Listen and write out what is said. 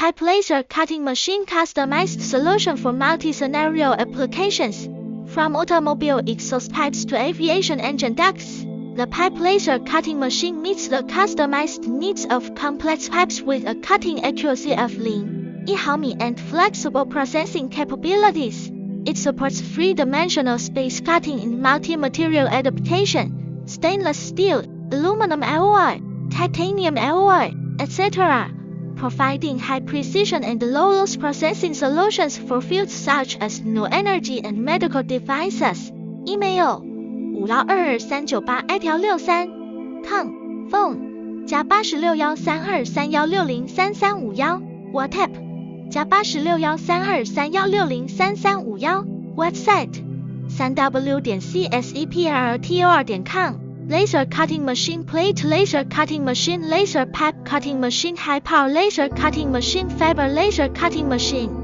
Pipe laser cutting machine customized solution for multi-scenario applications. From automobile exhaust pipes to aviation engine ducts, the pipe laser cutting machine meets the customized needs of complex pipes with a cutting accuracy of Lin 1 毫米 and flexible processing capabilities. It supports three-dimensional space cutting in multi-material adaptation, stainless steel, aluminum alloy, titanium alloy, etc., providing high precision and low-loss processing solutions for fields such as new energy and medical devices. Email 512239863 phone +8613231631 Whatapp +8613231631 website 3w.cseprltor.com Laser cutting machine, plate laser cutting machine, laser pipe cutting machine, high power laser cutting machine, fiber laser cutting machine.